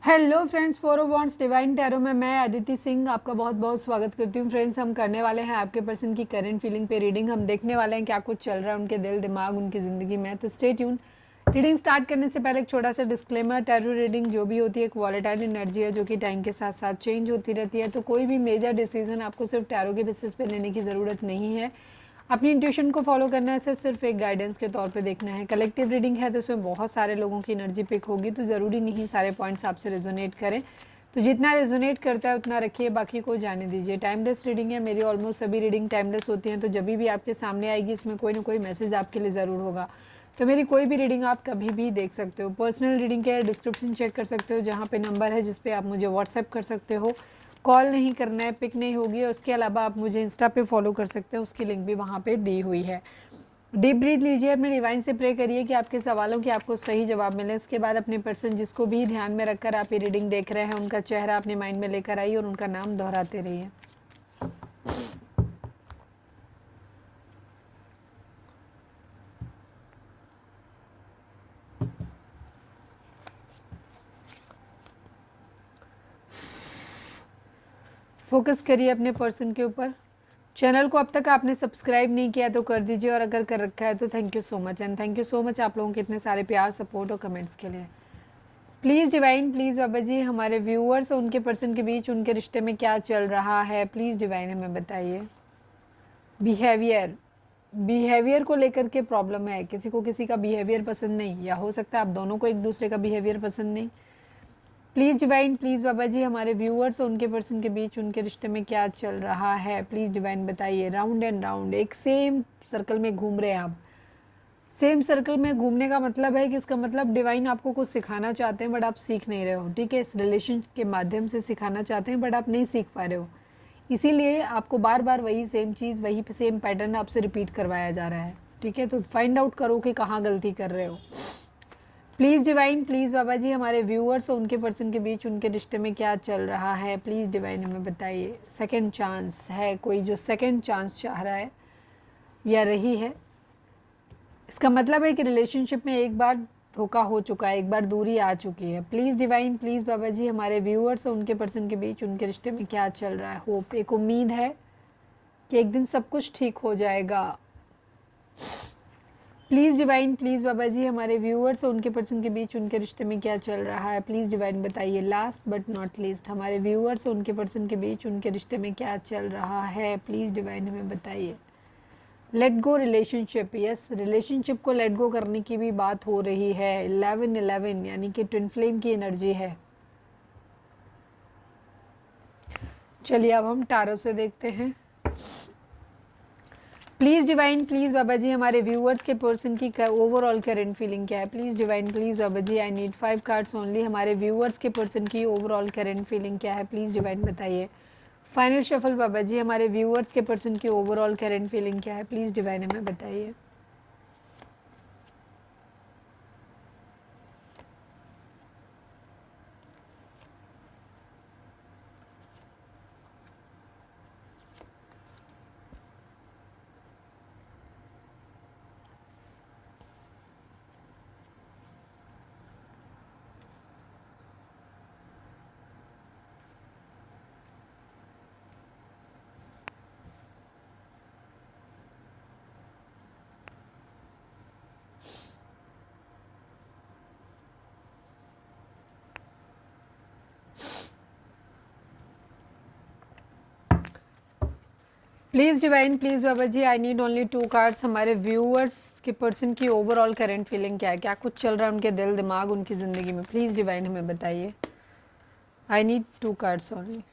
Hello friends, four of wands divine tarot में मैं अदिति सिंह आपका बहुत बहुत स्वागत करती हूँ। फ्रेंड्स, हम करने वाले हैं आपके पर्सन की करंट फीलिंग पे रीडिंग। हम देखने वाले हैं क्या कुछ चल रहा है उनके दिल दिमाग उनकी ज़िंदगी में। तो स्टे ट्यून। रीडिंग स्टार्ट करने से पहले एक छोटा सा डिस्क्लेमर, टैरो रीडिंग जो भी होती है एक वॉलेटाइल एनर्जी है जो कि टाइम के साथ साथ चेंज होती रहती है। तो कोई भी मेजर डिसीजन आपको सिर्फ टैरो के बेसिस पे लेने की ज़रूरत नहीं है। अपनी इंट्यूशन को फॉलो करना है, सिर्फ एक गाइडेंस के तौर पे देखना है। कलेक्टिव रीडिंग है तो इसमें बहुत सारे लोगों की एनर्जी पिक होगी, तो ज़रूरी नहीं सारे पॉइंट्स आपसे रेजोनेट करें। तो जितना रेजोनेट करता है उतना रखिए, बाकी को जाने दीजिए। टाइमलेस रीडिंग है, मेरी ऑलमोस्ट सभी रीडिंग टाइमलेस होती हैं। तो जब भी आपके सामने आएगी इसमें कोई ना कोई मैसेज आपके लिए ज़रूर होगा। तो मेरी कोई भी रीडिंग आप कभी भी देख सकते हो। पर्सनल रीडिंग के डिस्क्रिप्शन चेक कर सकते हो, जहाँ पे नंबर है जिस पे आप मुझे व्हाट्सएप कर सकते हो। कॉल नहीं करना है, पिक नहीं होगी। और उसके अलावा आप मुझे इंस्टा पे फॉलो कर सकते हो, उसकी लिंक भी वहाँ पे दी हुई है। डीप ब्रीथ लीजिए, अपने डिवाइन से प्रे करिए कि आपके सवालों के आपको सही जवाब मिले। इसके बाद अपने पर्सन जिसको भी ध्यान में रखकर आप ये रीडिंग देख रहे हैं उनका चेहरा अपने माइंड में लेकर आइए और उनका नाम दोहराते रहिए। फोकस करिए अपने पर्सन के ऊपर। चैनल को अब तक आपने सब्सक्राइब नहीं किया तो कर दीजिए, और अगर कर रखा है तो thank you so much. And thank you so much आप लोगों के इतने सारे प्यार, सपोर्ट और कमेंट्स के लिए। Please divine, please Baba ji, हमारे व्यूअर्स और उनके पर्सन के बीच उनके रिश्ते में क्या चल रहा है, प्लीज़ डिवाइन हमें बताइए। बिहेवियर, बिहेवियर को लेकर के प्रॉब्लम है, किसी को किसी का बिहेवियर पसंद नहीं, या हो सकता है आप दोनों को एक दूसरे का बिहेवियर पसंद नहीं। Please divine, please Baba ji, हमारे व्यूअर्स और उनके पर्सन के बीच उनके रिश्ते में क्या चल रहा है, प्लीज़ डिवाइन बताइए। राउंड एंड राउंड, एक सेम सर्कल में घूम रहे हैं आप। सेम सर्कल में घूमने का मतलब है कि इसका मतलब डिवाइन आपको कुछ सिखाना चाहते हैं बट आप सीख नहीं रहे हो। ठीक है, इस रिलेशन के माध्यम से सिखाना चाहते हैं बट आप नहीं सीख पा रहे हो, इसीलिए आपको बार बार वही सेम चीज़, वही सेम पैटर्न आपसे रिपीट करवाया जा रहा है। ठीक है, तो फाइंड आउट करो कि कहाँ गलती कर रहे हो। Please divine, please Baba ji, हमारे व्यूअर्स और उनके पर्सन के बीच उनके रिश्ते में क्या चल रहा है, प्लीज़ डिवाइन हमें बताइए। सेकंड चांस है, कोई जो सेकंड चांस चाह रहा है या रही है, इसका मतलब है कि रिलेशनशिप में एक बार धोखा हो चुका है, एक बार दूरी आ चुकी है। Please divine, please Baba ji, हमारे व्यूअर्स और उनके पर्सन के बीच उनके रिश्ते में क्या चल रहा है। होप, एक उम्मीद है कि एक दिन सब कुछ ठीक हो जाएगा। Please divine, please Baba ji, हमारे व्यूअर्स और उनके पर्सन के बीच उनके रिश्ते में क्या चल रहा है, प्लीज़ डिवाइन बताइए। लास्ट बट नॉट लीस्ट, हमारे व्यूअर्स और उनके पर्सन के बीच उनके रिश्ते में क्या चल रहा है, प्लीज़ डिवाइन हमें बताइए। Let go relationship, yes, relationship को लेट गो करने की भी बात हो रही है। 11-11 यानी कि ट्विन फ्लेम की एनर्जी है। चलिए अब हम टारो से देखते हैं। Please divine, please Baba ji, हमारे व्यूअर्स के पर्सन की ओवरऑल करंट फीलिंग क्या है। Please divine, please Baba ji, I need 5 cards only. हमारे व्यूअर्स के पर्सन की ओवरऑल करंट फीलिंग क्या है, प्लीज़ डिवाइन बताइए। फाइनल शफल बाबा जी, हमारे व्यूअर्स के पर्सन की ओवरऑल करंट फीलिंग क्या है, प्लीज़ डिवाइन हमें बताइए। Please divine, please Baba ji, I need only 2 cards. हमारे व्यूअर्स के पर्सन की ओवरऑल करंट फीलिंग क्या है, क्या कुछ चल रहा है उनके दिल दिमाग उनकी ज़िंदगी में, प्लीज़ डिवाइन हमें बताइए। I need 2 cards only.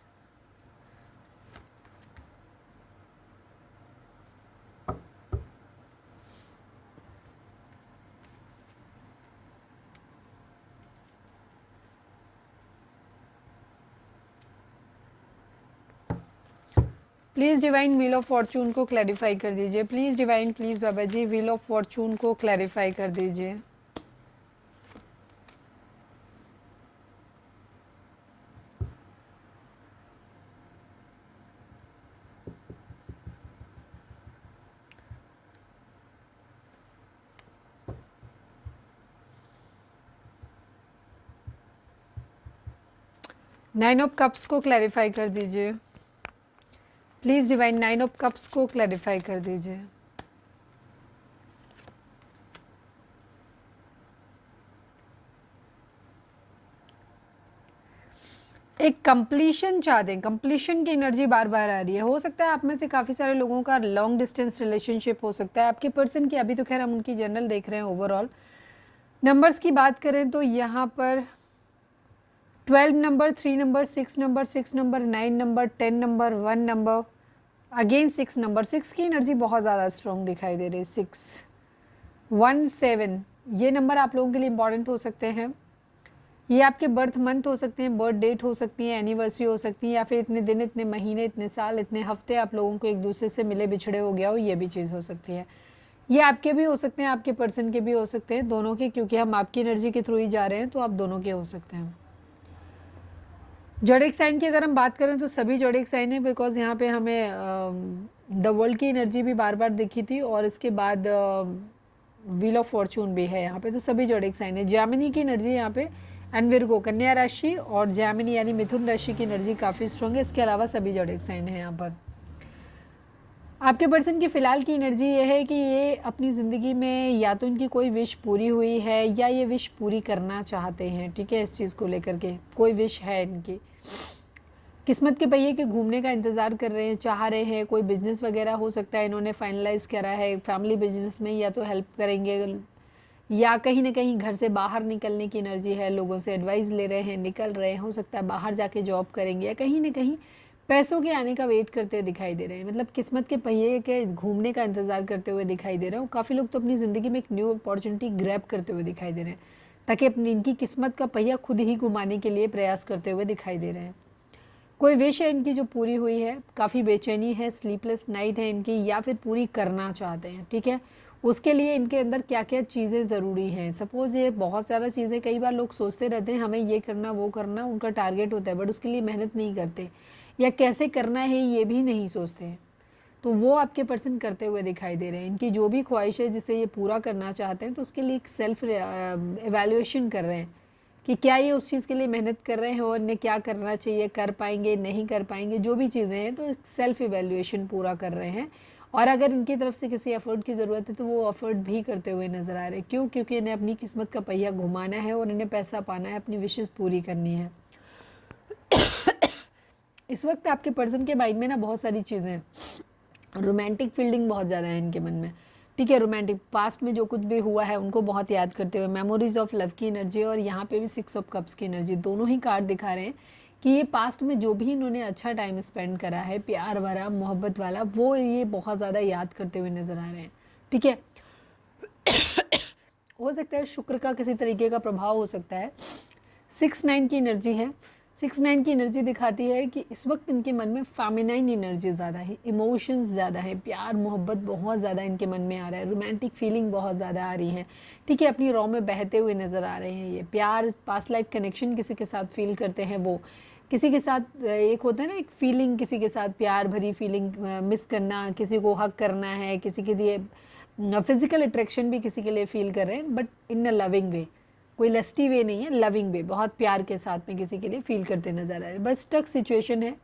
Please divine, wheel of fortune को क्लैरिफाई कर दीजिए। Please divine, please Baba ji, wheel of fortune को क्लैरिफाई कर दीजिए। नाइन ऑफ कप्स को क्लैरिफाई कर दीजिए please divine, nine of cups को क्लैरिफाई कर दीजिए। एक कंप्लीशन चाहते हैं, कंप्लीशन की एनर्जी बार बार आ रही है। हो सकता है आप में से काफ़ी सारे लोगों का लॉन्ग डिस्टेंस रिलेशनशिप हो सकता है आपके पर्सन की। अभी तो खैर हम उनकी जनरल देख रहे हैं ओवरऑल। नंबर्स की बात करें तो यहाँ पर 12 number, 3 number, 6 number, 6 number, 9 number, 10 number, 1 number, again 6 number. 6 की एनर्जी बहुत ज़्यादा स्ट्रॉन्ग दिखाई दे रही है। 6, 1, 7 ये नंबर आप लोगों के लिए इंपॉर्टेंट हो सकते हैं। ये आपके बर्थ मंथ हो सकते हैं, बर्थ डेट हो सकती है, एनिवर्सरी हो सकती है, या फिर इतने दिन, इतने महीने, इतने साल, इतने हफ्ते आप लोगों को एक दूसरे से मिले बिछड़े हो गया हो, ये भी चीज़ हो सकती है। ये आपके भी हो सकते हैं, आपके पर्सन के भी हो सकते हैं, दोनों के, क्योंकि हम आपकी एनर्जी के थ्रू ही जा रहे हैं तो आप दोनों के हो सकते हैं। जोडिक साइन की अगर हम बात करें तो सभी जोडिक साइन है, बिकॉज यहाँ पे हमें द वर्ल्ड की एनर्जी भी बार बार दिखी थी और इसके बाद व्हील ऑफ फॉर्चून भी है यहाँ पे, तो सभी जोडिक साइन है। जैमिनी की एनर्जी यहाँ पे एंड विर्गो कन्या राशि और जैमिनी यानी मिथुन राशि की एनर्जी काफ़ी स्ट्रॉन्ग है। इसके अलावा सभी जोडिक साइन है यहाँ पर। आपके पर्सन की फ़िलहाल की एनर्जी ये है कि ये अपनी ज़िंदगी में या तो इनकी कोई विश पूरी हुई है या ये विश पूरी करना चाहते हैं, ठीक है। इस चीज़ को लेकर के कोई विश है इनकी। किस्मत के पहिए के घूमने का इंतज़ार कर रहे हैं, चाह रहे हैं। कोई बिजनेस वगैरह हो सकता है इन्होंने फाइनलाइज़ करा है, फैमिली बिजनेस में या तो हेल्प करेंगे या कहीं ना कहीं घर से बाहर निकलने की एनर्जी है, लोगों से एडवाइस ले रहे हैं, निकल रहे हैं। हो सकता है बाहर जाके जॉब करेंगे या कहीं ना कहीं पैसों के आने का वेट करते हुए दिखाई दे रहे हैं। मतलब किस्मत के पहिए के घूमने का इंतज़ार करते हुए दिखाई दे रहे हैं। काफ़ी लोग तो अपनी ज़िंदगी में एक न्यू अपॉर्चुनिटी ग्रैब करते हुए दिखाई दे रहे हैं, ताकि अपनी इनकी किस्मत का पहिया खुद ही घुमाने के लिए प्रयास करते हुए दिखाई दे रहे हैं। कोई विश है इनकी जो पूरी हुई है, काफ़ी बेचैनी है, स्लीपलेस नाइट है इनकी, या फिर पूरी करना चाहते हैं, ठीक है। उसके लिए इनके अंदर क्या क्या चीज़ें ज़रूरी हैं। सपोज़ ये बहुत सारा चीज़ें, कई बार लोग सोचते रहते हैं हमें ये करना वो करना, उनका टारगेट होता है, बट उसके लिए मेहनत नहीं करते या कैसे करना है ये भी नहीं सोचते हैं। तो वो आपके पर्सन करते हुए दिखाई दे रहे हैं। इनकी जो भी ख्वाहिश है जिसे ये पूरा करना चाहते हैं, तो उसके लिए एक सेल्फ एवेल्युएशन कर रहे हैं कि क्या ये उस चीज़ के लिए मेहनत कर रहे हैं और इन्हें क्या करना चाहिए, कर पाएंगे नहीं कर पाएंगे, जो भी चीज़ें हैं, तो सेल्फ इवेल्युएशन पूरा कर रहे हैं। और अगर इनकी तरफ से किसी एफर्ट की ज़रूरत है तो वो एफर्ट भी करते हुए नज़र आ रहे हैं। क्यों? क्योंकि इन्हें अपनी किस्मत का पहिया घुमाना है और इन्हें पैसा पाना है, अपनी विशेज़ पूरी करनी है। इस वक्त आपके पर्सन के माइंड में ना बहुत सारी चीज़ें हैं। रोमांटिक फीलिंग बहुत ज़्यादा है इनके मन में, ठीक है। रोमांटिक पास्ट में जो कुछ भी हुआ है उनको बहुत याद करते हुए, मेमोरीज ऑफ लव की एनर्जी, और यहाँ पे भी 6 ऑफ कप्स की एनर्जी, दोनों ही कार्ड दिखा रहे हैं कि ये पास्ट में जो भी इन्होंने अच्छा टाइम स्पेंड करा है, प्यार भरा मोहब्बत वाला, वो ये बहुत ज़्यादा याद करते हुए नज़र आ रहे हैं, ठीक है। हो सकता है शुक्र का किसी तरीके का प्रभाव हो सकता है। 6-9 की एनर्जी है। 6-9 की एनर्जी दिखाती है कि इस वक्त इनके मन में फेमिनाइन एनर्जी ज़्यादा है, इमोशंस ज़्यादा है, प्यार मोहब्बत बहुत ज़्यादा इनके मन में आ रहा है, रोमांटिक फीलिंग बहुत ज़्यादा आ रही है, ठीक है। अपनी रॉ में बहते हुए नज़र आ रहे हैं। ये प्यार, पास्ट लाइफ कनेक्शन किसी के साथ फील करते हैं, वो किसी के साथ एक होता है ना, एक फीलिंग, किसी के साथ प्यार भरी फीलिंग, मिस करना, किसी को हक करना है, किसी के लिए फिजिकल अट्रैक्शन भी किसी के लिए फील कर रहे हैं, बट इन अ लविंग वे, कोई लस्टी वे नहीं है, लविंग वे, बहुत प्यार के साथ में किसी के लिए फील करते नज़र आ रहे हैं। बस स्टक सिचुएशन है,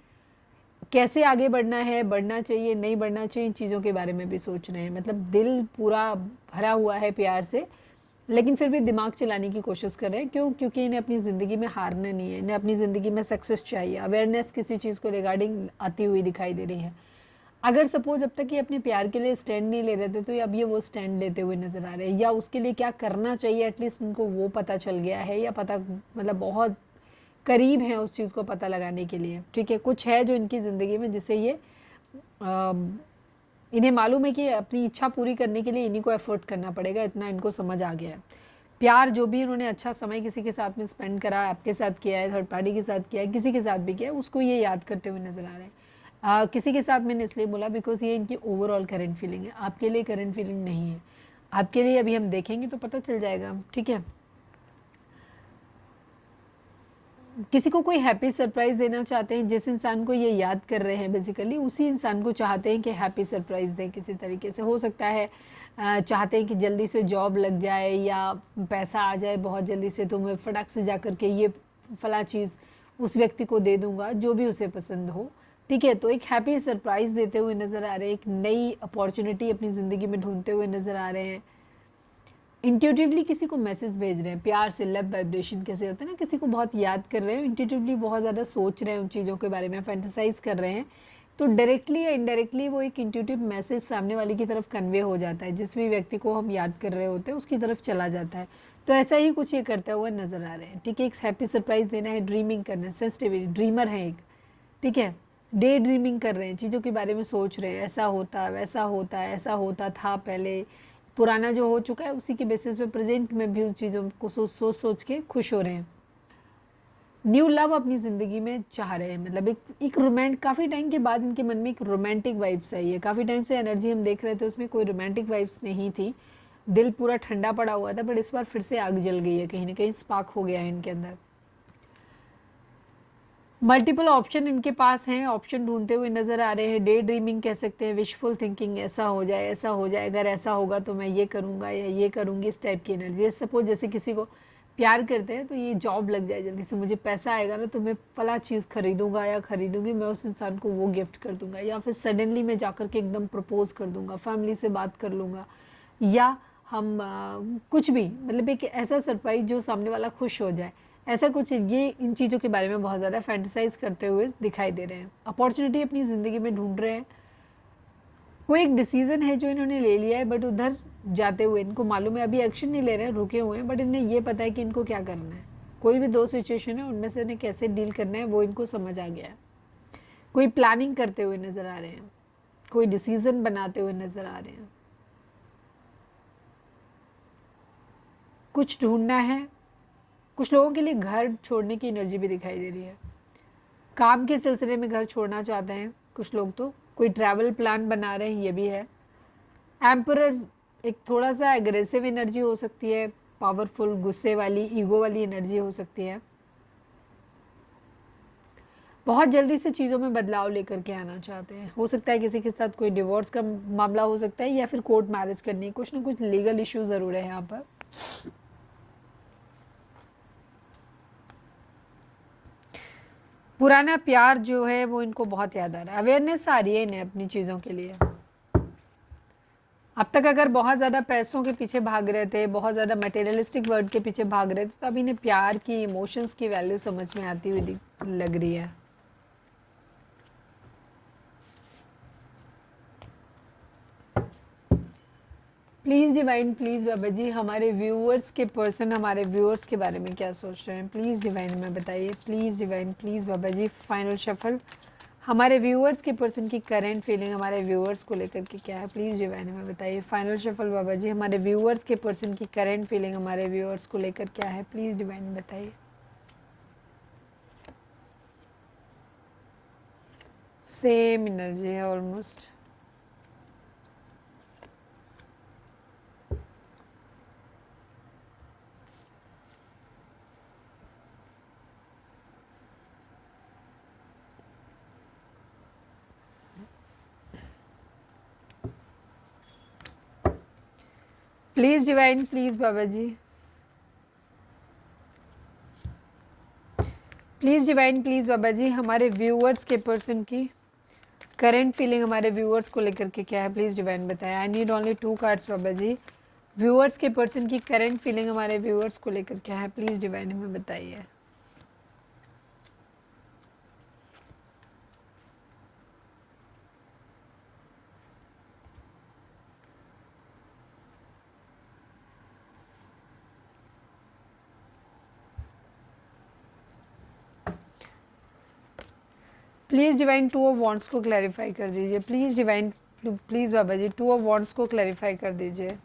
कैसे आगे बढ़ना है, बढ़ना चाहिए नहीं बढ़ना चाहिए, इन चीज़ों के बारे में भी सोच रहे हैं। मतलब दिल पूरा भरा हुआ है प्यार से, लेकिन फिर भी दिमाग चलाने की कोशिश कर रहे हैं। क्यों? क्योंकि इन्हें अपनी ज़िंदगी में हारना नहीं है, इन्हें अपनी ज़िंदगी में सक्सेस चाहिए। अवेयरनेस किसी चीज़ को रिगार्डिंग आती हुई दिखाई दे रही है। अगर सपोज अब तक ये अपने प्यार के लिए स्टैंड नहीं ले रहे थे, तो अब ये वो स्टैंड लेते हुए नज़र आ रहे हैं, या उसके लिए क्या करना चाहिए एटलीस्ट उनको वो पता चल गया है, या पता, मतलब बहुत करीब है उस चीज़ को पता लगाने के लिए, ठीक है। कुछ है जो इनकी ज़िंदगी में जिससे ये इन्हें मालूम है कि अपनी इच्छा पूरी करने के लिए इन्हीं को एफर्ट करना पड़ेगा, इतना इनको समझ आ गया है। प्यार जो भी इन्होंने अच्छा समय किसी के साथ में स्पेंड करा, आपके साथ किया है, थर्ड पार्टी के साथ किया है, किसी के साथ भी किया है, उसको ये याद करते हुए नज़र आ रहे हैं। किसी के साथ मैंने इसलिए बोला बिकॉज ये इनकी ओवरऑल करंट फीलिंग है, आपके लिए करंट फीलिंग नहीं है। आपके लिए अभी हम देखेंगे तो पता चल जाएगा, ठीक है। किसी को कोई हैप्पी सरप्राइज़ देना चाहते हैं, जिस इंसान को ये याद कर रहे हैं बेसिकली उसी इंसान को चाहते हैं कि हैप्पी सरप्राइज़ दें किसी तरीके से। हो सकता है चाहते हैं कि जल्दी से जॉब लग जाए या पैसा आ जाए बहुत जल्दी से, तो मैं फटाक से जा कर के ये फला चीज़ उस व्यक्ति को दे दूंगा जो भी उसे पसंद हो। ठीक है, तो एक हैप्पी सरप्राइज़ देते हुए नज़र आ रहे हैं, एक नई अपॉर्चुनिटी अपनी ज़िंदगी में ढूंढते हुए नज़र आ रहे हैं। इंट्यूटिवली किसी को मैसेज भेज रहे हैं, प्यार से, लव वाइब्रेशन कैसे होता है ना, किसी को बहुत याद कर रहे हो, इंट्यूटिवली बहुत ज़्यादा सोच रहे हैं उन चीज़ों के बारे में, फैंटेसाइज कर रहे हैं, तो डायरेक्टली या इनडायरेक्टली वो एक इंट्यूटिव मैसेज सामने वाले की तरफ कन्वे हो जाता है, जिस भी व्यक्ति को हम याद कर रहे होते हैं उसकी तरफ चला जाता है। तो ऐसा ही कुछ ये करता हुआ नज़र आ रहे हैं। ठीक है, एक हैप्पी सरप्राइज़ देना है, ड्रीमिंग करना है, सेंसिटिविटी, ड्रीमर है एक। ठीक है, डे ड्रीमिंग कर रहे हैं, चीज़ों के बारे में सोच रहे हैं, ऐसा होता वैसा होता ऐसा होता था पहले, पुराना जो हो चुका है उसी के बेसिस पे प्रेजेंट में भी उन चीज़ों को सोच के खुश हो रहे हैं। न्यू लव अपनी ज़िंदगी में चाह रहे हैं, मतलब एक रोमांट, काफ़ी टाइम के बाद इनके मन में एक रोमांटिक वाइब्स आई है। काफ़ी टाइम से एनर्जी हम देख रहे थे उसमें कोई रोमांटिक वाइब्स नहीं थी, दिल पूरा ठंडा पड़ा हुआ था, बट इस बार फिर से आग जल गई है, कहीं ना कहीं स्पार्क हो गया है इनके अंदर। मल्टीपल ऑप्शन इनके पास हैं, ऑप्शन ढूंढते हुए नज़र आ रहे हैं, डे ड्रीमिंग कह सकते हैं, विशफुल थिंकिंग, ऐसा हो जाए ऐसा हो जाए, अगर ऐसा होगा तो मैं ये करूँगा या ये करूँगी, इस टाइप की एनर्जी। सपोज जैसे किसी को प्यार करते हैं तो ये जॉब लग जाए जल्दी से, मुझे पैसा आएगा ना तो मैं फला चीज़ खरीदूंगा या खरीदूंगी, मैं उस इंसान को वो गिफ्ट कर दूंगा, या फिर सडनली मैं जाकर के एकदम प्रपोज कर दूंगा, फैमिली से बात कर लूँगा, या हम कुछ भी, मतलब एक ऐसा सरप्राइज जो सामने वाला खुश हो जाए, ऐसा कुछ, ये इन चीज़ों के बारे में बहुत ज़्यादा फैंटिसाइज करते हुए दिखाई दे रहे हैं। अपॉर्चुनिटी अपनी ज़िंदगी में ढूंढ रहे हैं, कोई एक डिसीज़न है जो इन्होंने ले लिया है, बट उधर जाते हुए इनको मालूम है अभी एक्शन नहीं ले रहे हैं, रुके हुए हैं, बट इन्हें ये पता है कि इनको क्या करना है। कोई भी दो सिचुएशन है उनमें से उन्हें कैसे डील करना है वो इनको समझ आ गया है। कोई प्लानिंग करते हुए नज़र आ रहे हैं, कोई डिसीज़न बनाते हुए नज़र आ रहे हैं, कुछ ढूंढना है। कुछ लोगों के लिए घर छोड़ने की एनर्जी भी दिखाई दे रही है, काम के सिलसिले में घर छोड़ना चाहते हैं कुछ लोग, तो कोई ट्रैवल प्लान बना रहे हैं, ये भी है। एम्परर एक थोड़ा सा एग्रेसिव एनर्जी हो सकती है, पावरफुल, गुस्से वाली, ईगो वाली एनर्जी हो सकती है। बहुत जल्दी से चीज़ों में बदलाव लेकर के आना चाहते हैं, हो सकता है किसी के साथ कोई डिवोर्स का मामला हो सकता है, या फिर कोर्ट मैरिज करनी है, कुछ ना कुछ लीगल इशू ज़रूर है यहाँ पर। पुराना प्यार जो है वो इनको बहुत याद आ रहा है, अवेयरनेस आ रही है इन्हें अपनी चीज़ों के लिए। अब तक अगर बहुत ज़्यादा पैसों के पीछे भाग रहे थे, बहुत ज़्यादा मटेरियलिस्टिक वर्ड के पीछे भाग रहे थे, तो अब इन्हें प्यार की, इमोशंस की वैल्यू समझ में आती हुई लग रही है। Please divine, please Baba ji, हमारे व्यूअर्स के पर्सन हमारे व्यूअर्स के बारे में क्या सोच रहे हैं, प्लीज़ डिवाइन में बताइए। Please divine, please Baba ji, final shuffle, हमारे व्यूअर्स के पर्सन की करंट फीलिंग हमारे व्यूअर्स को लेकर के क्या है, प्लीज़ डिवाइन में बताइए। फाइनल शफल बाबा जी, हमारे व्यूअर्स के पर्सन की करंट फीलिंग हमारे व्यूअर्स को लेकर क्या है, प्लीज़ डिवाइन बताइए। सेम एनर्जी है almost. Please divine, please Baba ji, please divine, please Baba ji, हमारे व्यूअर्स के पर्सन की करंट फीलिंग हमारे व्यूअर्स को लेकर के क्या है, प्लीज़ डिवाइन बताएं। I need only 2 cards Baba ji. Viewers के पर्सन की करंट फीलिंग हमारे व्यूअर्स को लेकर क्या है, प्लीज़ डिवाइन हमें बताइए। प्लीज़ डिवाइन 2 ऑफ वॉन्ड्स को क्लैरिफाई कर दीजिए। Please divine, please Baba ji 2 of wands को क्लैरिफाई कर दीजिए।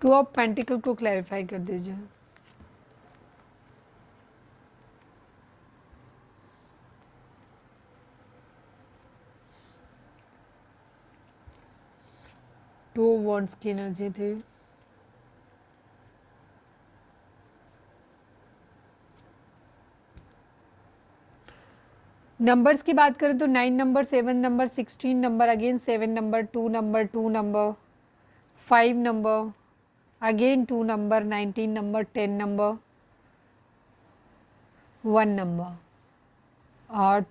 टू ऑफ पेंटिकल को क्लैरिफाई कर दीजिए। टू ऑफ वॉन्ड्स की एनर्जी थी। नंबर्स की बात करें तो 9 number, 7 number, 16 number, again 7 number, 2 number, 2 number, 5 number, again 2 number, 19 number, 10 number, 1 number और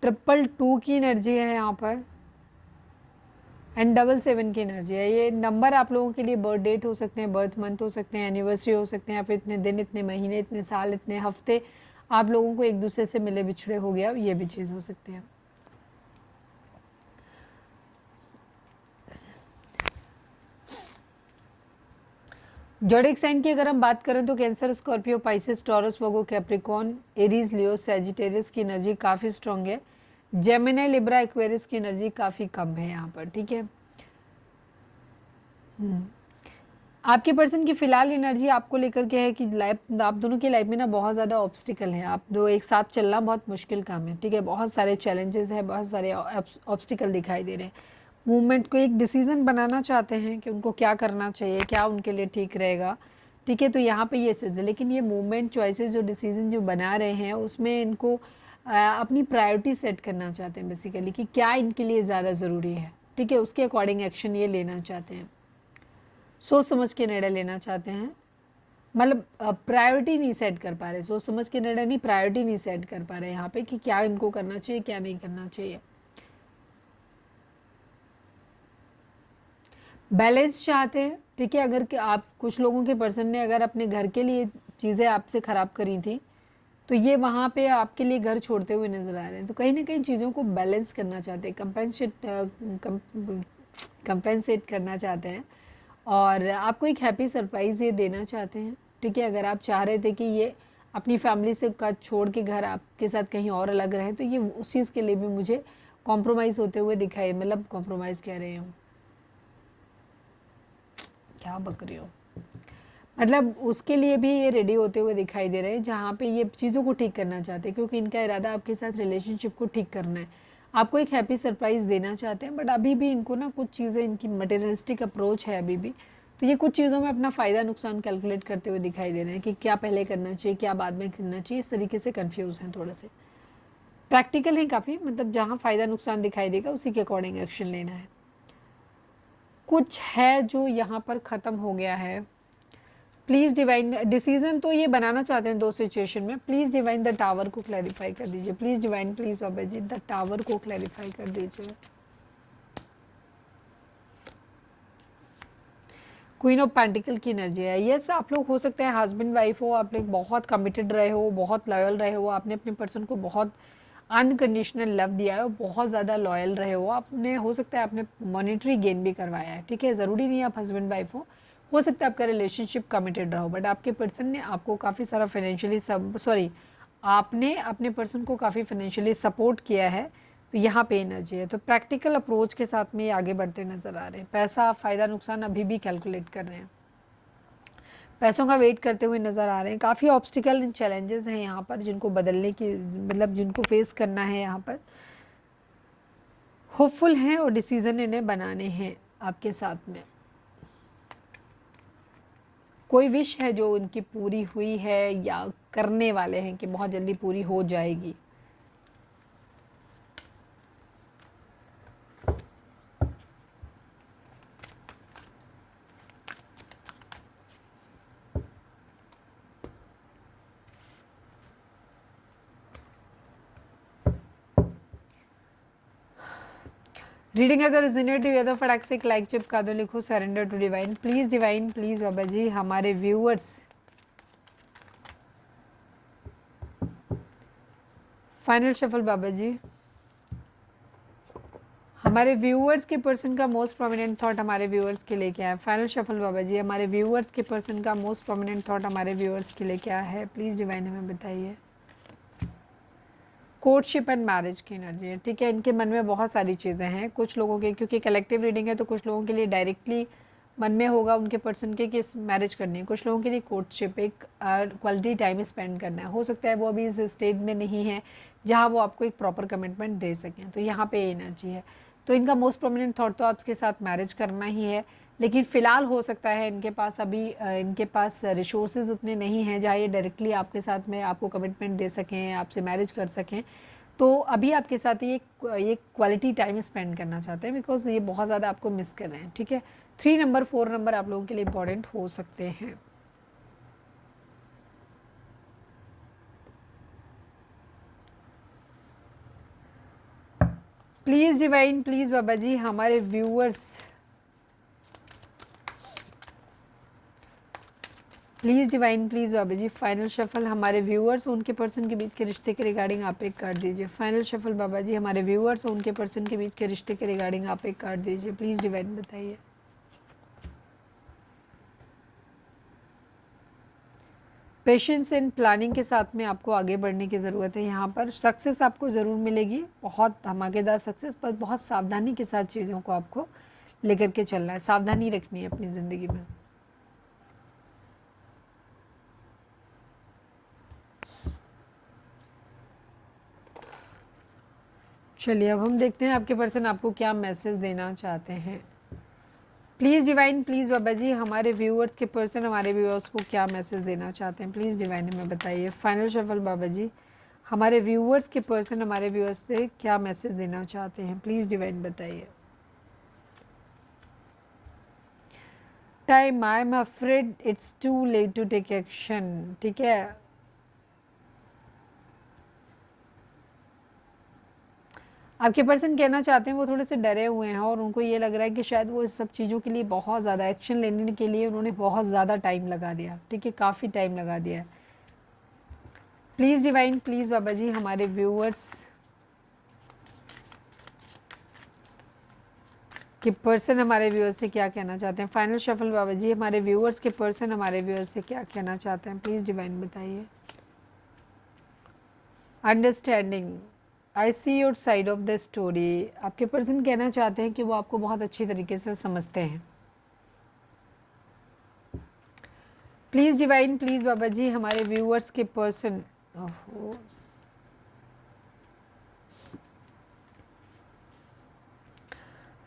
222 की एनर्जी है यहाँ पर एंड 777 की एनर्जी है। ये नंबर आप लोगों के लिए बर्थ डेट हो सकते हैं, बर्थ मंथ हो सकते हैं, एनिवर्सरी हो सकते हैं, या फिर इतने दिन, इतने महीने, इतने साल, इतने हफ्ते आप लोगों को एक दूसरे से मिले बिछड़े हो गया, ये भी चीज़ हो सकती है। जोडिक साइन की अगर हम बात करें तो कैंसर, स्कॉर्पियो, पाइसेस, टॉरस, वर्गो, कैप्रिकॉर्न, एरीज, लियो, सैजिटेरियस की एनर्जी काफ़ी स्ट्रॉन्ग है। जेमिनी, लिब्रा, एक्वेरियस की एनर्जी काफ़ी कम है यहाँ पर, ठीक है। आपके पर्सन की फ़िलहाल एनर्जी आपको लेकर के है कि लाइफ, आप दोनों की लाइफ में ना बहुत ज़्यादा ऑब्स्टिकल है, आप दो एक साथ चलना बहुत मुश्किल काम है, ठीक है। बहुत सारे चैलेंजेस है, बहुत सारे ऑब्स्टिकल दिखाई दे रहे हैं। मूवमेंट को एक डिसीज़न बनाना चाहते हैं कि उनको क्या करना चाहिए, क्या उनके लिए ठीक रहेगा, ठीक है। तो यहाँ पे ये चीज़ है, लेकिन ये मूवमेंट, चॉइसेस, जो डिसीज़न जो बना रहे हैं उसमें इनको अपनी प्रायोरिटी सेट करना चाहते हैं बेसिकली, कि क्या इनके लिए ज़्यादा ज़रूरी है, ठीक है। उसके अकॉर्डिंग एक्शन ये लेना चाहते हैं, सोच समझ के निर्णय लेना चाहते हैं। मतलब प्रायोरिटी नहीं सेट कर पा रहे, सोच समझ के निर्णय नहीं, प्रायोरिटी नहीं सेट कर पा रहे यहाँ पे कि क्या इनको करना चाहिए, क्या नहीं करना चाहिए। बैलेंस चाहते हैं, ठीक है। अगर आप कुछ लोगों के पर्सन ने अगर अपने घर के लिए चीज़ें आपसे ख़राब करी थी तो ये वहाँ पे आपके लिए घर छोड़ते हुए नज़र आ रहे हैं। तो कहीं ना कहीं चीज़ों को बैलेंस करना चाहते हैं, कंपेंसेट करना चाहते हैं और आपको एक हैप्पी सरप्राइज़ ये देना चाहते हैं, ठीक है। अगर आप चाह रहे थे कि ये अपनी फैमिली से का छोड़ के घर आपके साथ कहीं और अलग रहे, तो ये उस चीज़ के लिए भी मुझे कॉम्प्रोमाइज़ होते हुए दिखाई, मतलब कॉम्प्रोमाइज़ कह रहे हैं, क्या बक रही हो, मतलब उसके लिए भी ये रेडी होते हुए दिखाई दे रहे हैं, जहाँ पे ये चीज़ों को ठीक करना चाहते हैं, क्योंकि इनका इरादा आपके साथ रिलेशनशिप को ठीक करना है, आपको एक हैप्पी सरप्राइज़ देना चाहते हैं। बट अभी भी इनको ना कुछ चीज़ें, इनकी मटेरियलिस्टिक अप्रोच है अभी भी, तो ये कुछ चीज़ों में अपना फ़ायदा नुकसान कैलकुलेट करते हुए दिखाई दे रहे हैं कि क्या पहले करना चाहिए, क्या बाद में करना चाहिए, इस तरीके से कन्फ्यूज़ हैं, थोड़े से प्रैक्टिकल हैं काफ़ी, मतलब जहाँ फ़ायदा नुकसान दिखाई देगा उसी के अकॉर्डिंग एक्शन लेना है। कुछ है जो यहाँ पर ख़त्म हो गया है, प्लीज़ डिवाइन, डिसीजन तो ये बनाना चाहते हैं दो सिचुएशन में, प्लीज़ डिवाइन द टावर को क्लैरिफाई कर दीजिए, please divine, please Baba ji the tower को क्लैरिफाई कर दीजिए। क्वीन ऑफ पेंटिकल की एनर्जी है, यस आप लोग हो सकते हैं हस्बैंड वाइफ हो, आप लोग बहुत कमिटेड रहे हो, बहुत लॉयल रहे हो, आपने अपने पर्सन को बहुत अनकंडीशनल लव दिया है, बहुत ज़्यादा लॉयल रहे हो, आपने हो सकता है आपने मॉनेटरी गेन भी करवाया है, ठीक है। ज़रूरी नहीं आप हस्बैंड वाइफ हो सकता है आपका रिलेशनशिप कमिटेड रहो, बट आपके पर्सन ने आपको काफ़ी सारा फाइनेंशियली आपने अपने पर्सन को काफ़ी फाइनेंशियली सपोर्ट किया है, तो यहाँ पे एनर्जी है। तो प्रैक्टिकल अप्रोच के साथ में ये आगे बढ़ते नज़र आ रहे हैं, पैसा फ़ायदा नुकसान अभी भी कैलकुलेट कर रहे हैं, पैसों का वेट करते हुए नज़र आ रहे हैं। काफ़ी ऑब्स्टिकल एंड चैलेंजेस हैं यहाँ पर जिनको बदलने की, मतलब जिनको फेस करना है यहाँ पर, होपफुल हैं और डिसीज़न इन्हें बनाने हैं आपके साथ में। कोई विश है जो उनकी पूरी हुई है या करने वाले हैं कि बहुत जल्दी पूरी हो जाएगी। रीडिंग अगर रिजोनेट हुई है तो फटाक से एक लाइक चिपका दो, लिखो surrender to divine, please Baba ji. हमारे viewers, final shuffle Baba ji, हमारे व्यूअर्स के पर्सन का मोस्ट प्रोमिनेंट थॉट हमारे व्यूअर्स के लिए क्या है। फाइनल शफल बाबा जी, हमारे व्यूअर्स के पर्सन का मोस्ट प्रोमिनेंट थॉट हमारे व्यूअर्स के लिए क्या है, प्लीज़ डिवाइन हमें बताइए। कोर्टशिप एंड मैरिज की एनर्जी है, ठीक है। इनके मन में बहुत सारी चीज़ें हैं, कुछ लोगों के, क्योंकि कलेक्टिव रीडिंग है तो कुछ लोगों के लिए डायरेक्टली मन में होगा उनके पर्सन के कि मैरिज करनी है, कुछ लोगों के लिए कोर्टशिप, एक क्वालिटी टाइम स्पेंड करना है। हो सकता है वो अभी इस स्टेज में नहीं है जहाँ वो आपको एक प्रॉपर कमिटमेंट दे सकें, तो यहाँ पे एनर्जी है। तो इनका मोस्ट प्रोमिनेंट थॉट तो आपके साथ मैरिज करना ही है, लेकिन फ़िलहाल हो सकता है इनके पास अभी इनके पास रिसोर्सेज उतने नहीं हैं जहाँ ये डायरेक्टली आपके साथ में आपको कमिटमेंट दे सकें, आपसे मैरिज कर सकें। तो अभी आपके साथ ये क्वालिटी टाइम स्पेंड करना चाहते हैं, बिकॉज ये बहुत ज़्यादा आपको मिस कर रहे हैं, ठीक है। 3 नंबर 4 नंबर आप लोगों के लिए इंपॉर्टेंट हो सकते हैं। Please divine, please Baba ji, हमारे viewers, please divine, please Baba ji, final shuffle हमारे व्यूअर्स उनके पर्सन के बीच के रिश्ते के रिगार्डिंग आप एक कार्ड दीजिए। फाइनल शफल बाबा जी, हमारे व्यूअर्स उनके पर्सन के बीच के रिश्ते के रिगार्डिंग आप एक कार्ड दीजिए। प्लीज़ डिवाइन बताइए। पेशेंस एंड प्लानिंग के साथ में आपको आगे बढ़ने की ज़रूरत है। यहाँ पर सक्सेस आपको ज़रूर मिलेगी, बहुत धमाकेदार सक्सेस, पर बहुत सावधानी के साथ चीज़ों को आपको लेकर के चलना है, सावधानी रखनी है अपनी ज़िंदगी में। चलिए अब हम देखते हैं आपके पर्सन आपको क्या मैसेज देना चाहते हैं। Please divine, please Baba ji, हमारे व्यूअर्स के पर्सन हमारे व्यूअर्स को क्या मैसेज देना चाहते हैं, प्लीज़ डिवाइन हमें बताइए। फाइनल शफल बाबा जी, हमारे व्यूअर्स के पर्सन हमारे व्यूअर्स से क्या मैसेज देना चाहते हैं, प्लीज़ डिवाइन बताइए। Time, I am afraid it's too late to take action, ठीक है। आपके पर्सन कहना चाहते हैं वो थोड़े से डरे हुए हैं और उनको ये लग रहा है कि शायद वो इस सब चीज़ों के लिए बहुत ज़्यादा एक्शन लेने के लिए उन्होंने बहुत ज़्यादा टाइम लगा दिया, ठीक है, काफ़ी टाइम लगा दिया है। Please divine, please Baba ji, हमारे व्यूअर्स कि पर्सन हमारे व्यूअर्स से क्या कहना चाहते हैं। फाइनल शफल बाबा जी, हमारे व्यूअर्स के पर्सन हमारे व्यूअर्स से क्या कहना चाहते हैं, प्लीज़ डिवाइन बताइए। Understanding, I see your side of the story, आपके पर्सन कहना चाहते हैं कि वो आपको बहुत अच्छी तरीके से समझते हैं। Please divine, please Baba ji, हमारे व्यूअर्स के person,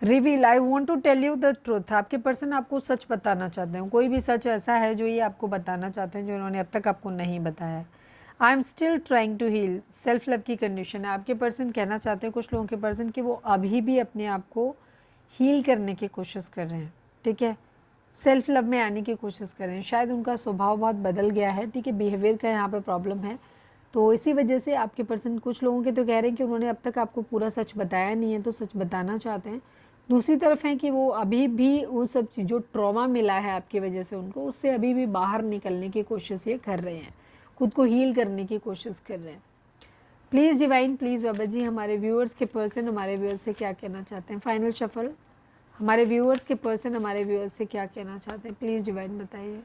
reveal, I want to tell you the truth, आपके पर्सन आपको सच बताना चाहते हैं। कोई भी सच ऐसा है जो ये आपको बताना चाहते हैं जो इन्होंने अब तक आपको नहीं बताया है। I am still trying to heal, self love की कंडीशन है। आपके पर्सन कहना चाहते हैं, कुछ लोगों के पर्सन, कि वो अभी भी अपने आप को हील करने की कोशिश कर रहे हैं, ठीक है, सेल्फ लव में आने की कोशिश कर रहे हैं। शायद उनका स्वभाव बहुत बदल गया है, ठीक है, बिहेवियर का यहाँ पे प्रॉब्लम है। तो इसी वजह से आपके पर्सन, कुछ लोगों के तो कह रहे हैं कि उन्होंने अब तक आपको पूरा सच बताया नहीं है, तो सच बताना चाहते हैं। दूसरी तरफ है कि वो अभी भी वो सब चीज़ जो ट्रॉमा मिला है आपकी वजह से उनको, उससे अभी भी बाहर निकलने की कोशिश ये कर रहे हैं, खुद को हील करने की कोशिश कर रहे हैं। Please divine, please Baba ji, हमारे व्यूअर्स के पर्सन हमारे व्यूअर्स से क्या कहना चाहते हैं। फाइनल शफल, हमारे व्यूअर्स के पर्सन हमारे व्यूअर्स से क्या कहना चाहते हैं, प्लीज़ डिवाइन बताइए।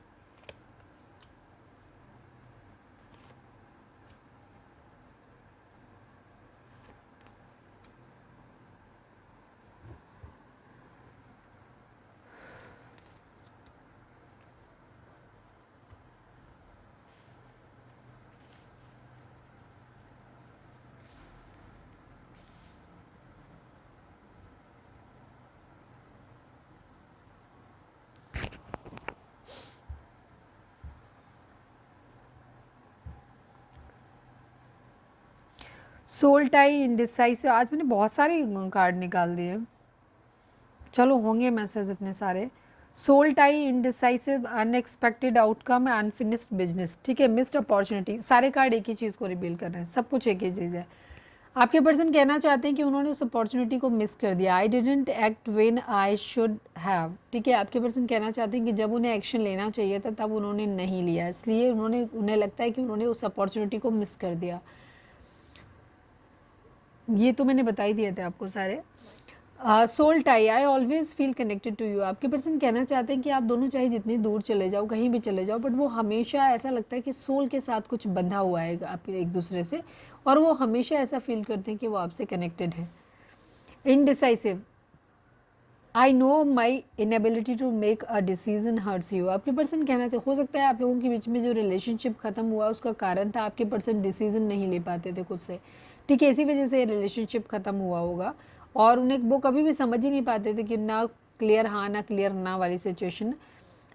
सोल टाई, इनडिसाइसिव, आज मैंने बहुत सारे कार्ड निकाल दिए, चलो होंगे मैसेज इतने सारे। Soul tie, indecisive, unexpected outcome, unfinished business, ठीक है, मिस्ड अपॉर्चुनिटी, सारे कार्ड एक ही चीज़ को रिवील कर रहे हैं, सब कुछ एक ही चीज़ है। आपके पर्सन कहना चाहते हैं कि उन्होंने उस अपॉर्चुनिटी को मिस कर दिया। I didn't act when I should have, ठीक है, आपके पर्सन कहना चाहते हैं कि जब उन्हें एक्शन लेना चाहिए था तब उन्होंने नहीं लिया, इसलिए उन्हें लगता है कि उन्होंने उस अपॉर्चुनिटी को मिस कर दिया। ये तो मैंने बता ही दिए थे आपको सारे। Soul tie, I always feel connected to you, आपके पर्सन कहना चाहते हैं कि आप दोनों चाहे जितनी दूर चले जाओ, कहीं भी चले जाओ, बट वो हमेशा ऐसा लगता है कि सोल के साथ कुछ बंधा हुआ है आपके एक दूसरे से, और वो हमेशा ऐसा फील करते हैं कि वो आपसे कनेक्टेड है। Indecisive, I know my inability to make a decision hurts you, आपके पर्सन कहना चाहिए, हो सकता है आप लोगों के बीच में जो रिलेशनशिप ख़त्म हुआ उसका कारण था आपके पर्सन डिसीजन नहीं ले पाते थे खुद से, ठीक है, इसी वजह से रिलेशनशिप ख़त्म हुआ होगा और उन्हें वो कभी भी समझ ही नहीं पाते थे कि ना क्लियर हाँ ना क्लियर ना वाली situation.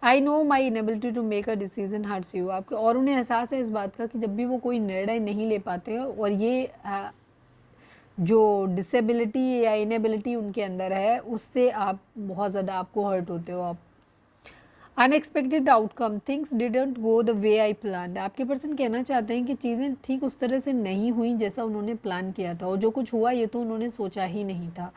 I know my inability to make a decision hurts you, आपके, और उन्हें एहसास है इस बात का कि जब भी वो कोई निर्णय नहीं ले पाते और ये जो डिसेबिलिटी या इनेबिलिटी उनके अंदर है उससे आप बहुत ज़्यादा आपको हर्ट होते हो आप। Unexpected outcome, things didn't go the way I plan. आपके पर्सन कहना चाहते हैं कि चीज़ें ठीक उस तरह से नहीं हुई जैसा उन्होंने प्लान किया था, और जो कुछ हुआ ये तो उन्होंने सोचा ही नहीं था।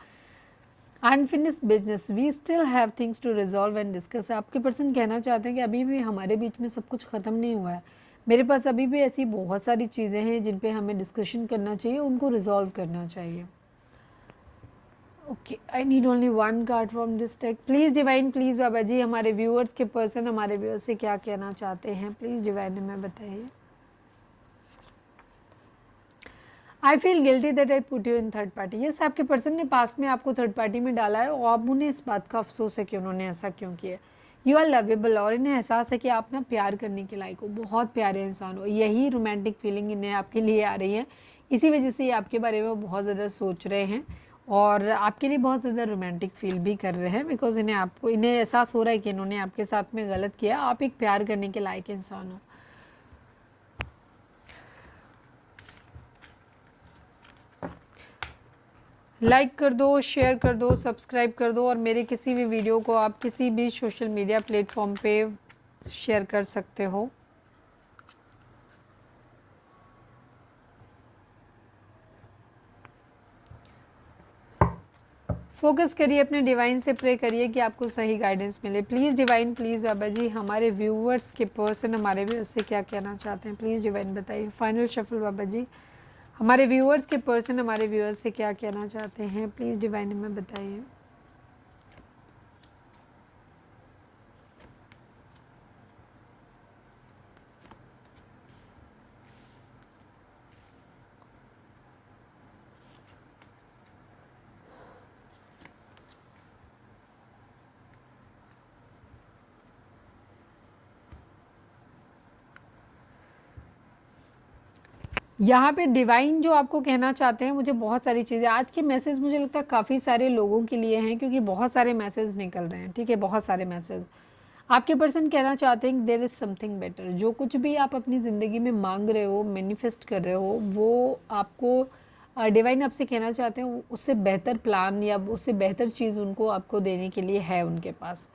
Unfinished business, we still have things to resolve and discuss. आपके पर्सन कहना चाहते हैं कि अभी भी हमारे बीच में सब कुछ ख़त्म नहीं हुआ है, मेरे पास अभी भी ऐसी बहुत सारी चीज़ें हैं जिन पे हमें डिस्कशन करना चाहिए, उनको रिजॉल्व करना चाहिए। Okay, I need only one card from this deck. Please divine, please Baba ji हमारे व्यूअर्स के पर्सन हमारे व्यूअर्स से क्या कहना चाहते हैं, प्लीज़ डिवाइन हमें बताइए। I feel guilty that I put you in third party. Yes, आपके पर्सन ने पास्ट में आपको थर्ड पार्टी में डाला है और अब उन्हें इस बात का अफसोस है कि उन्होंने ऐसा क्यों किया। यू आर लवेबल, और इन्हें एहसास है कि आप ना प्यार करने के लायक हो, बहुत प्यारे इंसान हो। यही रोमांटिक फीलिंग इन्हें आपके लिए आ रही है, इसी वजह से ये आपके बारे में बहुत ज़्यादा सोच रहे हैं और आपके लिए बहुत ज़्यादा रोमांटिक फील भी कर रहे हैं, बिकॉज इन्हें एहसास हो रहा है कि इन्होंने आपके साथ में गलत किया। आप एक प्यार करने के लायक इंसान हो। लाइक कर दो, शेयर कर दो, सब्सक्राइब कर दो, और मेरे किसी भी वीडियो को आप किसी भी सोशल मीडिया प्लेटफॉर्म पे शेयर कर सकते हो। फोकस करिए, अपने डिवाइन से प्रे करिए कि आपको सही गाइडेंस मिले। Please divine, please Baba ji हमारे व्यूअर्स के पर्सन हमारे व्यूअर्स से क्या कहना चाहते हैं, प्लीज़ डिवाइन बताइए। फाइनल शफल बाबा जी हमारे व्यूअर्स के पर्सन हमारे व्यूअर्स से क्या कहना चाहते हैं, प्लीज़ डिवाइन हमें बताइए। यहाँ पे डिवाइन जो आपको कहना चाहते हैं, मुझे बहुत सारी चीज़ें, आज के मैसेज मुझे लगता है काफ़ी सारे लोगों के लिए हैं, क्योंकि बहुत सारे मैसेज निकल रहे हैं, ठीक है, बहुत सारे मैसेज। आपके पर्सन कहना चाहते हैं देयर इज़ समथिंग बेटर। जो कुछ भी आप अपनी ज़िंदगी में मांग रहे हो, मैनिफेस्ट कर रहे हो, वो आपको डिवाइन आपसे कहना चाहते हैं उससे बेहतर प्लान या उससे बेहतर चीज़ उनको आपको देने के लिए है उनके पास।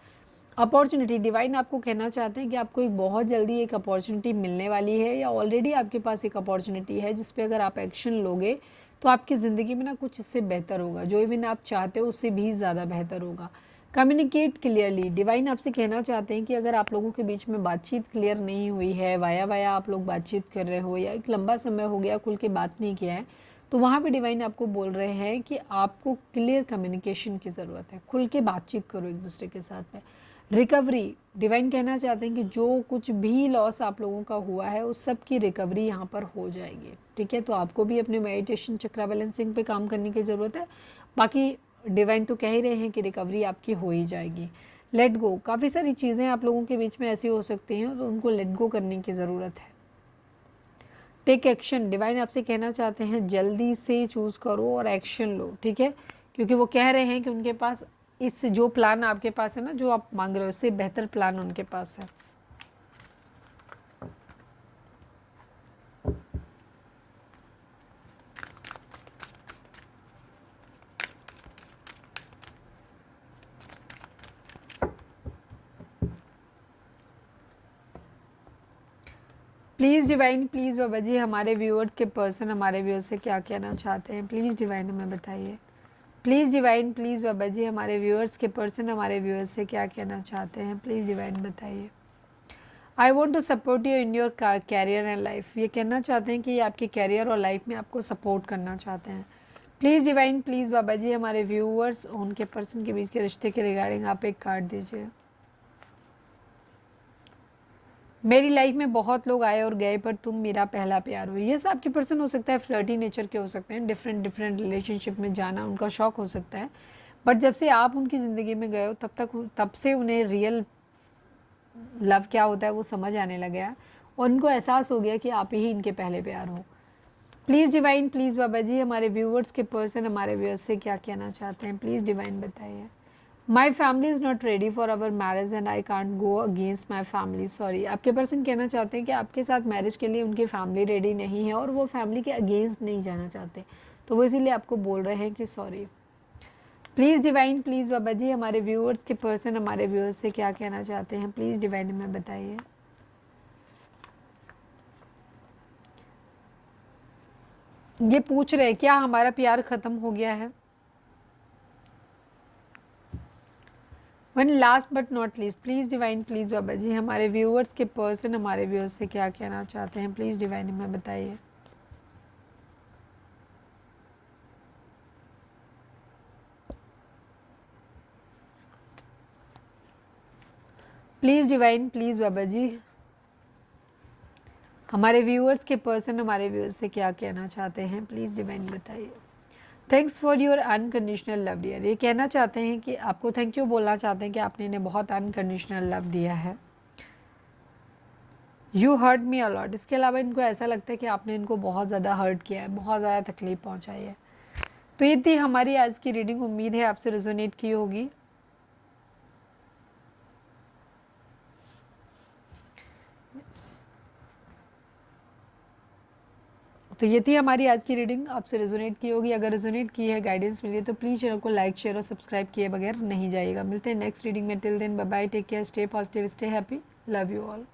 अपॉर्चुनिटी, डिवाइन आपको कहना चाहते हैं कि आपको एक बहुत जल्दी एक अपॉर्चुनिटी मिलने वाली है, या ऑलरेडी आपके पास एक अपॉर्चुनिटी है जिस पे अगर आप एक्शन लोगे तो आपकी ज़िंदगी में ना कुछ इससे बेहतर होगा, जो इवन आप चाहते हो उससे भी ज़्यादा बेहतर होगा। कम्युनिकेट क्लियरली, डिवाइन आपसे कहना चाहते हैं कि अगर आप लोगों के बीच में बातचीत क्लियर नहीं हुई है, वाया वाया आप लोग बातचीत कर रहे हो, या एक लंबा समय हो गया खुल के बात नहीं किया है, तो वहाँ पे डिवाइन आपको बोल रहे हैं कि आपको क्लियर कम्युनिकेशन की ज़रूरत है, खुल के बातचीत करो एक दूसरे के साथ में। रिकवरी, डिवाइन कहना चाहते हैं कि जो कुछ भी लॉस आप लोगों का हुआ है उस सब की रिकवरी यहाँ पर हो जाएगी, ठीक है। तो आपको भी अपने मेडिटेशन चक्रा बैलेंसिंग पे काम करने की ज़रूरत है। बाकी डिवाइन तो कह ही रहे हैं कि रिकवरी आपकी हो ही जाएगी। लेट गो, काफ़ी सारी चीज़ें आप लोगों के बीच में ऐसी हो सकती हैं तो उनको लेट गो करने की ज़रूरत है। टेक एक्शन, डिवाइन आपसे कहना चाहते हैं जल्दी से चूज़ करो और एक्शन लो, ठीक है, क्योंकि वो कह रहे हैं कि उनके पास इस जो प्लान आपके पास है ना, जो आप मांग रहे हो, उससे बेहतर प्लान उनके पास है। Please divine, please Baba ji हमारे व्यूअर्स के पर्सन हमारे व्यूअर्स से क्या कहना चाहते हैं, प्लीज़ डिवाइन हमें बताइए। Please divine, please Baba ji हमारे व्यूअर्स के पर्सन हमारे व्यूअर्स से क्या कहना चाहते हैं, प्लीज़ डिवाइन बताइए। I want to support you in your career and life, ये कहना चाहते हैं कि ये आपके कैरियर और लाइफ में आपको सपोर्ट करना चाहते हैं। Please divine, please Baba ji हमारे व्यूअर्स उनके पर्सन के बीच के रिश्ते के रिगार्डिंग आप एक कार्ड दीजिए। मेरी लाइफ में बहुत लोग आए और गए पर तुम मेरा पहला प्यार हो। ये आपके पर्सन हो सकता है फ्लर्टी नेचर के हो सकते हैं, डिफरेंट रिलेशनशिप में जाना उनका शौक हो सकता है, बट जब से आप उनकी ज़िंदगी में गए हो तब से उन्हें रियल लव क्या होता है वो समझ आने लगा है, और उनको एहसास हो गया कि आप ही इनके पहले प्यार हो। Please divine, please Baba ji हमारे व्यूअर्स के पर्सन हमारे व्यूअर्स से क्या कहना चाहते हैं, प्लीज़ डिवाइन बताइए। My family is not ready for our marriage and I can't go against my family, sorry. आपके पर्सन कहना चाहते हैं कि आपके साथ मैरिज के लिए उनकी फैमिली रेडी नहीं है और वो फैमिली के अगेंस्ट नहीं जाना चाहते। तो वो इसीलिए आपको बोल रहे हैं कि sorry. Please divine, please Baba ji हमारे व्यूअर्स के पर्सन हमारे व्यूअर्स से क्या कहना चाहते हैं, प्लीज़ डिवाइन हमें बताइए। ये पूछ रहे हैं क्या हमारा प्यार ख़त्म हो गया है। One last but not least, please divine, please Baba ji हमारे व्यूअर्स के पर्सन हमारे व्यूअर्स से क्या कहना चाहते हैं, प्लीज़ डिवाइन हमें बताइए। Please divine, please Baba ji हमारे व्यूअर्स के पर्सन हमारे व्यूअर्स से क्या कहना चाहते हैं, प्लीज़ डिवाइन बताइए। Thanks for your unconditional love dear, ये कहना चाहते हैं कि आपको थैंक यू बोलना चाहते हैं कि आपने इन्हें बहुत अनकंडीशनल लव दिया है। यू हर्ट मी अलॉट, इसके अलावा इनको ऐसा लगता है कि आपने इनको बहुत ज़्यादा हर्ट किया है, बहुत ज़्यादा तकलीफ़ पहुंचाई है। तो ये थी हमारी आज की रीडिंग, उम्मीद है आपसे रेजोनेट की होगी। तो ये थी हमारी आज की रीडिंग, आपसे रेजोनेट की होगी। अगर रेजोनेट की है, गाइडेंस मिली है तो प्लीज़ चैनल को लाइक शेयर और सब्सक्राइब किए बगैर नहीं जाइएगा। मिलते हैं नेक्स्ट रीडिंग में। Till then bye bye, take care, stay positive, stay happy, love you all.